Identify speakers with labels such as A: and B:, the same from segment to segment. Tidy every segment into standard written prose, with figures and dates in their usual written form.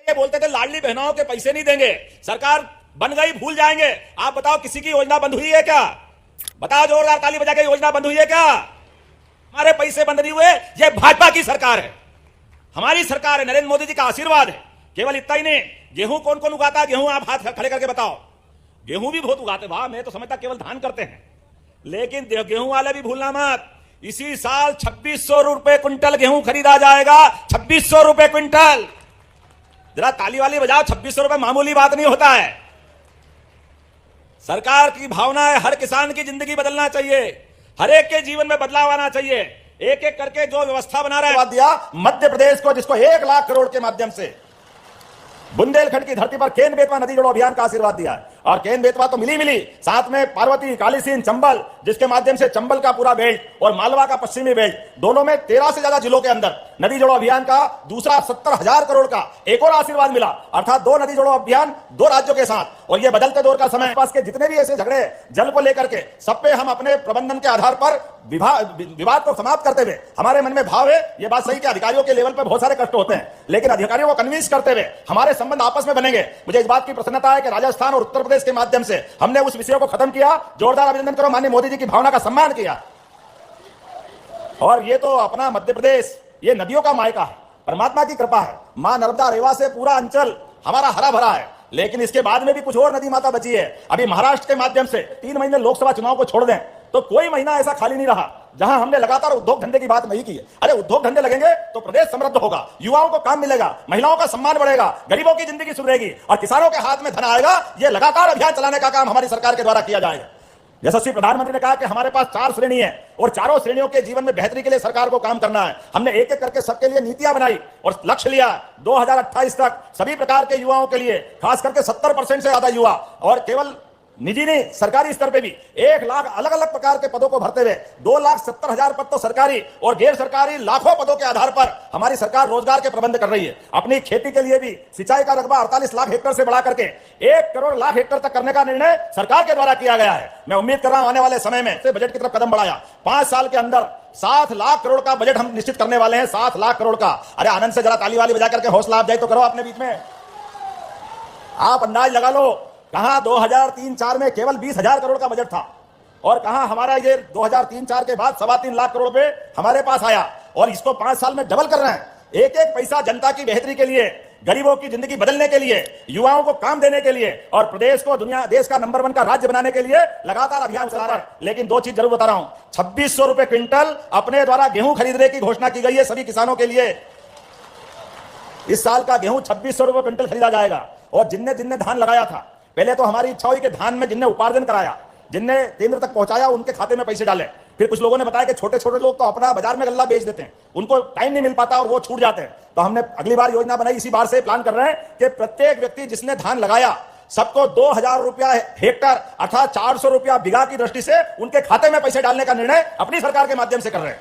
A: ये बोलते थे लाडली बहनों के पैसे नहीं देंगे, सरकार बन गई भूल जाएंगे। आप बताओ किसी की योजना बंद हुई है क्या? बताओ जोरदार ताली बजा के, योजना बंद हुई है क्या? हमारे पैसे बंद नहीं हुए। ये भाजपा की सरकार है, हमारी सरकार है, नरेंद्र मोदी जी का आशीर्वाद है। केवल इतना ही नहीं, गेहूं कौन कौन उगाता है? गेहूं आप हाथ खड़े करके बताओ। गेहूं भी बहुत उगाते, वाह, मैं तो समझता केवल धान करते हैं, लेकिन गेहूं वाले भी भूलना मत। इसी साल 2600 रुपए क्विंटल गेहूं खरीदा जाएगा, 2600 रुपए क्विंटल। जरा ताली वाली बजाओ, 2600 रुपए मामूली बात नहीं होता है। सरकार की भावना है हर किसान की जिंदगी बदलना चाहिए, हर एक के जीवन में बदलाव आना चाहिए। एक एक करके जो व्यवस्था बना रहा है, दिया मध्य प्रदेश को, जिसको 1 लाख करोड़ के माध्यम से बुंदेलखंड की धरती पर केन बेतवा नदी जोड़ो अभियान का आशीर्वाद दिया है। और केन बेतवा तो मिली, साथ में पार्वती, कालीसिंध, चंबल, जिसके माध्यम से चंबल का पूरा बेल्ट और मालवा का पश्चिमी बेल्ट, दोनों में 13 से ज्यादा जिलों के अंदर नदी जोड़ो अभियान का दूसरा 70,000 करोड़ का एक और आशीर्वाद मिला। अर्थात 2 नदी जोड़ो अभियान 2 राज्यों के साथ। और ये बदलते दौर का समय, पास के जितने भी ऐसे झगड़े जल को लेकर के, सब पे हम अपने प्रबंधन के आधार पर विवाद को समाप्त करते हुए, हमारे मन में भाव है, ये बात सही कि अधिकारियों के लेवल पर बहुत सारे कष्ट होते हैं, लेकिन अधिकारियों को कन्विंस करते हुए हमारे संबंध आपस में बनेंगे। मुझे इस बात की प्रसन्नता है कि राजस्थान और उत्तर प्रदेश के माध्यम से हमने उस विषय को खत्म किया। जोरदार अभिनंदन करो, माननीय मोदी जी की भावना का सम्मान किया। और ये तो अपना मध्य प्रदेश, ये नदियों का मायका है, परमात्मा की कृपा है, मां नर्मदा रेवा से पूरा अंचल हमारा हरा भरा है। लेकिन इसके बाद में भी कुछ और नदी माता बची है। अभी महाराष्ट्र के माध्यम से 3 महीने लोकसभा चुनाव को छोड़ दें तो कोई महीना ऐसा खाली नहीं रहा जहां हमने लगातार उद्योग धंधे की बात नहीं की है। अरे उद्योग धंधे लगेंगे तो प्रदेश समृद्ध होगा, युवाओं को काम मिलेगा, महिलाओं का सम्मान बढ़ेगा, गरीबों की जिंदगी सुधरेगी और किसानों के हाथ में धन आएगा। ये लगातार अभियान चलाने का काम हमारी सरकार के द्वारा किया जाएगा। यशस्वी प्रधानमंत्री ने कहा कि हमारे पास 4 श्रेणी है और चारों श्रेणियों के जीवन में बेहतरी के लिए सरकार को काम करना है। हमने एक एक करके सबके लिए नीतियां बनाई और लक्ष्य लिया 2028 तक सभी प्रकार के युवाओं के लिए, खास करके 70% से ज्यादा युवा, और केवल निजी नहीं सरकारी स्तर पे भी 1 लाख अलग अलग प्रकार के पदों को भरते हुए 2,70,000 पद तो सरकारी और गैर सरकारी लाखों पदों के आधार पर हमारी सरकार रोजगार के प्रबंध कर रही है। अपनी खेती के लिए भी सिंचाई का रकबा 48 लाख हेक्टेयर से बढ़ा करके 1 करोड़ लाख हेक्टेयर तक करने का निर्णय सरकार के द्वारा किया गया है। मैं उम्मीद कर रहा हूं आने वाले समय में से बजट की तरफ कदम बढ़ाया। 5 साल के अंदर 7 लाख करोड़ का बजट हम निश्चित करने वाले हैं, 7 लाख करोड़ का। अरे आनंद से जरा ताली वाली बजा करके हौसला अफजाई तो करो अपने बीच में। आप अंदाज लगा लो, कहां 2003-4 में केवल 20,000 करोड़ का बजट था और कहां हमारा ये 2003-4 के बाद 3.25 लाख करोड़ पे हमारे पास आया और इसको 5 साल में डबल कर रहे हैं। एक एक पैसा जनता की बेहतरी के लिए, गरीबों की जिंदगी बदलने के लिए, युवाओं को काम देने के लिए और प्रदेश को देश का नंबर 1 का राज्य बनाने के लिए लगातार अभियान चला रहा है। लेकिन 2 चीज जरूर बता रहा हूं, 2600 रुपए क्विंटल अपने द्वारा गेहूं खरीदने की घोषणा की गई है सभी किसानों के लिए। इस साल का गेहूं 2600 रुपए क्विंटल खरीदा जाएगा। और जिनने धान लगाया था, पहले तो हमारी इच्छा हुई कि धान में जिनने उपार्जन कराया, जिनने केंद्र तक पहुंचाया, उनके खाते में पैसे डाले। फिर कुछ लोगों ने बताया कि छोटे छोटे लोग तो अपना बाजार में गल्ला बेच देते हैं, उनको टाइम नहीं मिल पाता और वो छूट जाते हैं। तो हमने अगली बार योजना बनाई, इसी बार से प्लान कर रहे हैं कि प्रत्येक व्यक्ति जिसने धान लगाया सबको 2,000 रुपया हेक्टर अर्थात 400 रुपया बीघा की दृष्टि से उनके खाते में पैसे डालने का निर्णय अपनी सरकार के माध्यम से कर रहे हैं।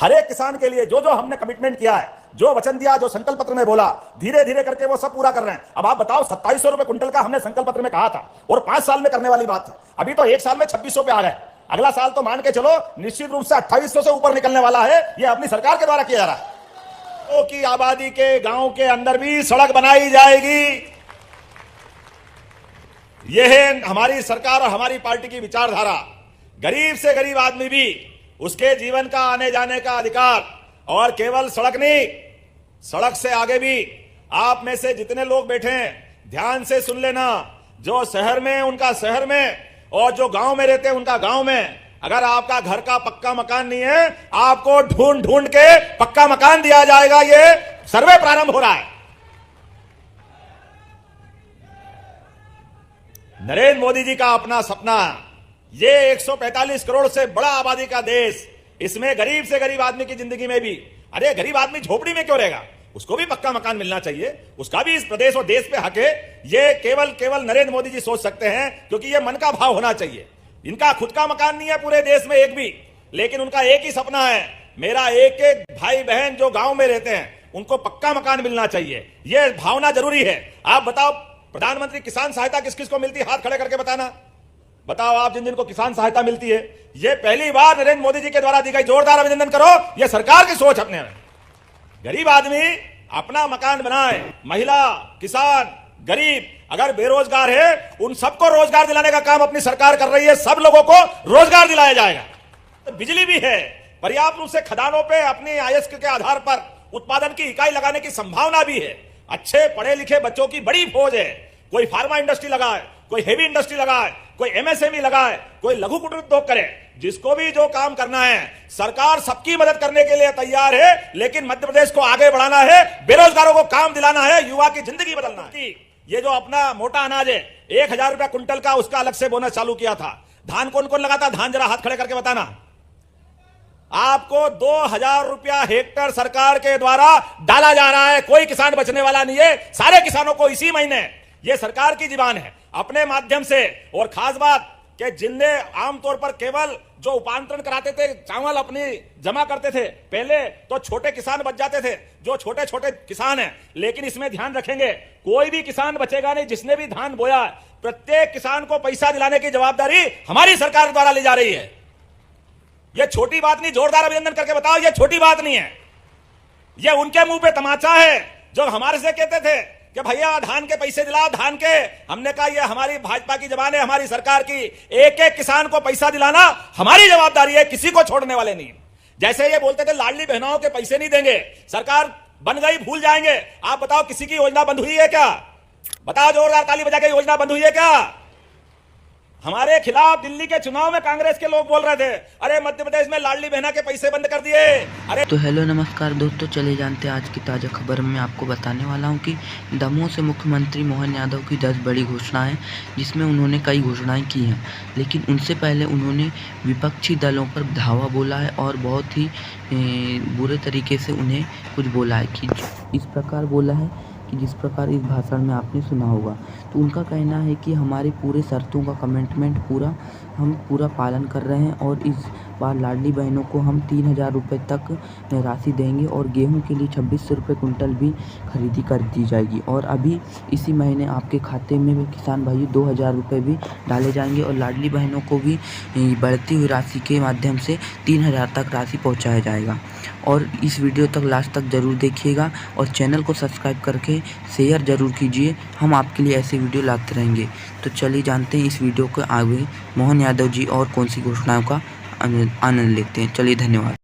A: हर एक किसान के लिए जो जो हमने कमिटमेंट किया है, जो वचन दिया, जो संकल्प पत्र में बोला, धीरे धीरे करके वो सब पूरा कर रहे हैं। अब आप बताओ, 2700 रुपए क्विंटल का हमने संकल्प पत्र में कहा था और 5 साल में करने वाली बात थी। अभी तो 1 साल में 2600 पे आ गए। अगला साल तो मान के चलो निश्चित रूप से 2800 से ऊपर निकलने वाला है। ये अपनी सरकार के द्वारा किया जा रहा है। तो की आबादी के गांव के अंदर भी सड़क बनाई जाएगी। यह है हमारी सरकार और हमारी पार्टी की विचारधारा। गरीब से गरीब आदमी भी उसके जीवन का आने जाने का अधिकार, और केवल सड़क नहीं, सड़क से आगे भी आप में से जितने लोग बैठे हैं ध्यान से सुन लेना, जो शहर में उनका शहर में और जो गांव में रहते हैं उनका गांव में। अगर आपका घर का पक्का मकान नहीं है, आपको ढूंढ ढूंढ के पक्का मकान दिया जाएगा। ये सर्वे प्रारंभ हो रहा है। नरेंद्र मोदी जी का अपना सपना, ये 145 करोड़ से बड़ा आबादी का देश, इसमें गरीब से गरीब आदमी की जिंदगी में भी, अरे गरीब आदमी झोपड़ी में क्यों रहेगा, उसको भी पक्का मकान मिलना चाहिए, उसका भी इस प्रदेश और देश पे हक है। ये केवल नरेंद्र मोदी जी सोच सकते हैं, क्योंकि ये मन का भाव होना चाहिए। इनका खुद का मकान नहीं है पूरे देश में एक भी, लेकिन उनका एक ही सपना है, मेरा एक एक भाई बहन जो गांव में रहते हैं उनको पक्का मकान मिलना चाहिए। ये भावना जरूरी है। आप बताओ, प्रधानमंत्री किसान सहायता किस किस को मिलती है? हाथ खड़े करके बताना। बताओ आप जिन जिनको किसान सहायता मिलती है, ये पहली बार नरेंद्र मोदी जी के द्वारा दी गई। जोरदार अभिनंदन करो। ये सरकार की सोच अपने में। गरीब आदमी अपना मकान बनाए, महिला, किसान, गरीब, अगर बेरोजगार है उन सबको रोजगार दिलाने का काम अपनी सरकार कर रही है। सब लोगों को रोजगार दिलाया जाएगा। तो बिजली भी है, पर्याप्त रूप से खदानों पे अपनी आयस्क के आधार पर उत्पादन की इकाई लगाने की संभावना भी है। अच्छे पढ़े लिखे बच्चों की बड़ी फौज है। कोई फार्मा इंडस्ट्री लगाए, कोई हेवी इंडस्ट्री लगाए, कोई एमएसएमई लगाए, कोई लघु कुटीर उद्योग करे। जिसको भी जो काम करना है सरकार सबकी मदद करने के लिए तैयार है, लेकिन मध्य प्रदेश को आगे बढ़ाना है, बेरोजगारों को काम दिलाना है, युवा की जिंदगी बदलना है। ये जो अपना मोटा अनाज है 1000 रुपया कुंटल का, उसका अलग से बोनस चालू किया था। धान कौन कौन लगाता? धान जरा हाथ खड़े करके बताना। आपको 2000 रुपया हेक्टर सरकार के द्वारा डाला जा रहा है। कोई किसान बचने वाला नहीं है। सारे किसानों को इसी महीने, ये सरकार की जीवान है, अपने माध्यम से। और खास बात कि जिनने आमतौर पर केवल जो उपांतरण कराते थे, चावल अपनी जमा करते थे, पहले तो छोटे किसान बच जाते थे, जो छोटे छोटे किसान हैं। लेकिन इसमें ध्यान रखेंगे, कोई भी किसान बचेगा नहीं। जिसने भी धान बोया, प्रत्येक किसान को पैसा दिलाने की जवाबदारी हमारी सरकार द्वारा ली जा रही है। यह छोटी बात नहीं। जोरदार अभिनंदन करके बताओ, यह छोटी बात नहीं है। यह उनके मुंह पे तमाचा है जो हमारे से कहते थे कि भैया धान के पैसे दिलाओ, धान के। हमने कहा यह हमारी भाजपा की जबान है, हमारी सरकार की। एक एक किसान को पैसा दिलाना हमारी जवाबदारी है, किसी को छोड़ने वाले नहीं। जैसे ये बोलते थे लाडली बहनों के पैसे नहीं देंगे, सरकार बन गई भूल जाएंगे। आप बताओ किसी की योजना बंद हुई है क्या? बताओ जोरदार ताली बजा के, योजना बंद हुई है क्या? हमारे खिलाफ दिल्ली के चुनाव में कांग्रेस के लोग बोल रहे थे, अरे मध्य प्रदेश में लाडली बहना के पैसे बंद कर दिए। अरे
B: तो हेलो नमस्कार दोस्तों, चले जानते हैं आज की ताज़ा खबर में आपको बताने वाला हूं कि दमोह से मुख्यमंत्री मोहन यादव की 10 बड़ी घोषणाएं, जिसमें उन्होंने कई घोषणाएं की हैं। लेकिन उनसे पहले उन्होंने विपक्षी दलों पर धावा बोला है और बहुत ही बुरे तरीके से उन्हें कुछ बोला है कि इस प्रकार बोला है कि जिस प्रकार इस भाषण में आपने सुना होगा। तो उनका कहना है कि हमारे पूरे शर्तों का कमिटमेंट हम पूरा पालन कर रहे हैं और इस बार लाडली बहनों को हम 3000 रुपये तक राशि देंगे और गेहूं के लिए 2600 रुपये कुंटल भी खरीदी कर दी जाएगी। और अभी इसी महीने आपके खाते में किसान भाई 2000 रुपये भी डाले जाएंगे और लाडली बहनों को भी बढ़ती हुई राशि के माध्यम से 3000 तक राशि पहुँचाया जाएगा। और इस वीडियो तक लास्ट तक ज़रूर देखिएगा और चैनल को सब्सक्राइब करके शेयर ज़रूर कीजिए। हम आपके लिए ऐसे वीडियो लाते रहेंगे। तो चलिए जानते हैं इस वीडियो के आगे मोहन यादव जी और कौन सी घोषणाओं का आनंद लेते हैं। चलिए धन्यवाद।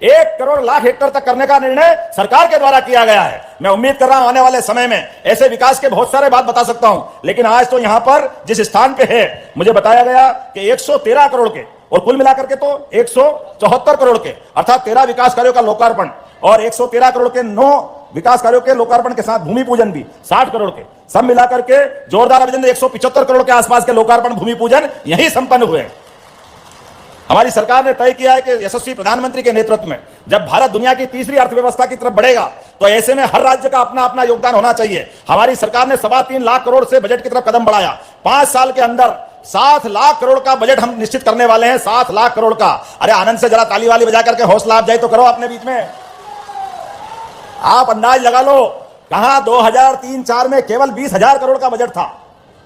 A: 1 करोड़ लाख हेक्टर तक करने का निर्णय सरकार के द्वारा किया गया है। मैं उम्मीद कर रहा हूं आने वाले समय में ऐसे विकास के बहुत सारे बात बता सकता हूं, लेकिन आज तो यहां पर जिस स्थान पे है, मुझे बताया गया कि 113 करोड़ के और कुल मिलाकर के तो 174 करोड़ के, अर्थात 13 विकास कार्यों का लोकार्पण और 113 करोड़ के 9 विकास कार्यों के लोकार्पण के साथ भूमि पूजन भी 60 करोड़ के, सब मिलाकर के जोरदार अभिनंदन। 175 करोड़ के आसपास के लोकार्पण भूमि पूजन यही संपन्न हुए। हमारी सरकार ने तय किया है कि यशस्वी प्रधानमंत्री के नेतृत्व में जब भारत दुनिया की तीसरी अर्थव्यवस्था की तरफ बढ़ेगा, तो ऐसे में हर राज्य का अपना अपना योगदान होना चाहिए। हमारी सरकार ने 3.25 लाख करोड़ से बजट की तरफ कदम बढ़ाया। 5 साल के अंदर 7 लाख करोड़ का बजट हम निश्चित करने वाले हैं। 7 लाख करोड़ का। अरे आनंद से जरा ताली वाली बजा करके हौसला अफजाई तो करो अपने बीच में। आप अंदाज लगा लो, कहां 2003-4 में केवल 20,000 करोड़ का बजट था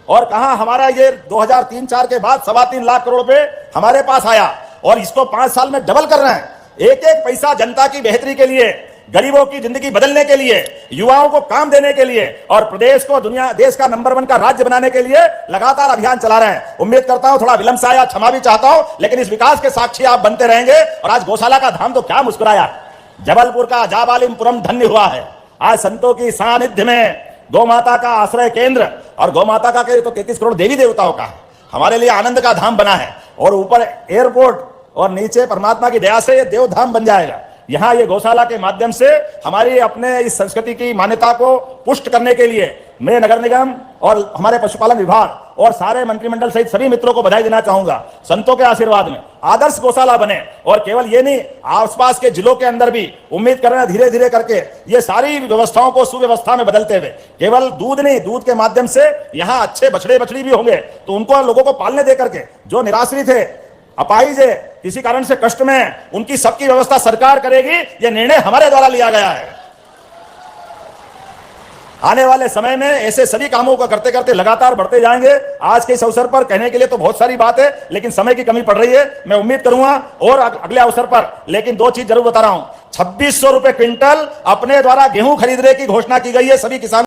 A: और कहां हमारा ये 2003-4 के बाद 3.25 लाख करोड़ पे हमारे पास आया और इसको 5 साल में डबल कर रहे हैं। एक एक पैसा जनता की बेहतरी के लिए, गरीबों की जिंदगी बदलने के लिए, युवाओं को काम देने के लिए और प्रदेश को देश का नंबर 1 का राज्य बनाने के लिए लगातार अभियान चला रहे हैं। उम्मीद करता हूं थोड़ा विलंब से आया, क्षमा भी चाहता हूं, लेकिन इस विकास के साक्षी आप बनते रहेंगे। और आज गौशाला का धाम तो क्या मुस्कुराया, जबलपुर का जाबालिमपुरम धन्य हुआ है। आज संतों की सानिध्य में गौ माता का आश्रय केंद्र, और गौ माता का तो 33 करोड़ देवी देवताओं का हमारे लिए आनंद का धाम बना है। और ऊपर एयरपोर्ट और नीचे परमात्मा की दया से ये देव धाम बन जाएगा। यहाँ ये गौशाला के माध्यम से हमारी अपने इस संस्कृति की मान्यता को पुष्ट करने के लिए मैं नगर निगम और हमारे पशुपालन विभाग और सारे मंत्रिमंडल सहित सभी मित्रों को बधाई देना चाहूंगा। संतों के आशीर्वाद में आदर्श गौशाला बने और केवल ये नहीं, आसपास के जिलों के अंदर भी उम्मीद कर रहे हैं धीरे धीरे करके ये सारी व्यवस्थाओं को सुव्यवस्था में बदलते हुए, केवल दूध नहीं, दूध के माध्यम से यहाँ अच्छे बछड़े बछड़ी भी होंगे, तो उनको लोगों को पालने दे करके जो निराश्रित है, अपाहिज है, किसी कारण से कष्ट में, उनकी सबकी व्यवस्था सरकार करेगी। यह निर्णय हमारे द्वारा लिया गया है। आने वाले समय में ऐसे सभी कामों को करते करते लगातार बढ़ते जाएंगे। आज के इस अवसर पर कहने के लिए तो बहुत सारी बात है, लेकिन समय की कमी पड़ रही है। मैं उम्मीद करूंगा और अगले अवसर पर, लेकिन 2 चीज जरूर बता रहा हूं। 2600 रुपए क्विंटल अपने द्वारा गेहूं खरीदने की घोषणा की गई है सभी किसानों